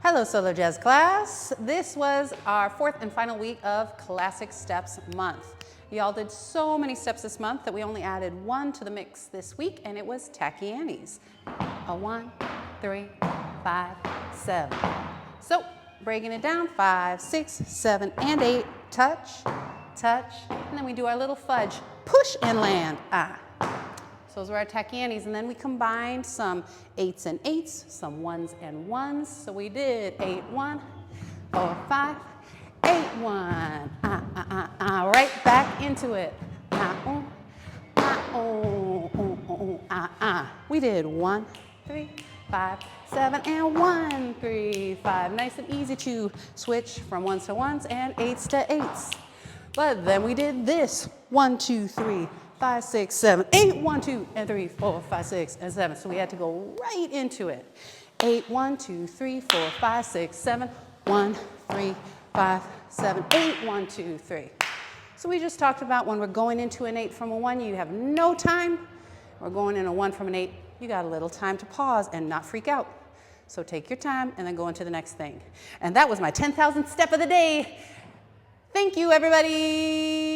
Hello, Solo Jazz class. This was our fourth and final week of Classic Steps month. Y'all did so many steps this month that we only added one to the mix this week, and it was Tacky Annie's. A 1, 3, 5, 7. So breaking it down, 5, 6, 7, and 8. Touch, touch, and then we do our little fudge. Push and land. So those were our Tacky Annies, and then we combined some 8s and 8s, some 1s and 1s. So we did 8, 1, 4, 5, 8, 1. Right back into it. We did 1, 3, 5, 7, and 1, 3, 5. Nice and easy to switch from 1s to 1s and 8s to 8s. But then we did this. 1, 2, 3, 5, 6, 7, 8, 1, 2, and 3, 4, 5, 6, and 7. So we had to go right into it. 8, 1, 2, 3, 4, 5, 6, 7, 1, 3, 5, 7, 8, 1, 2, 3. So we just talked about when we're going into an 8 from a 1, you have no time. We're going in a 1 from an 8, you got a little time to pause and not freak out. So take your time and then go into the next thing. And that was my 10,000th step of the day. Thank you, everybody.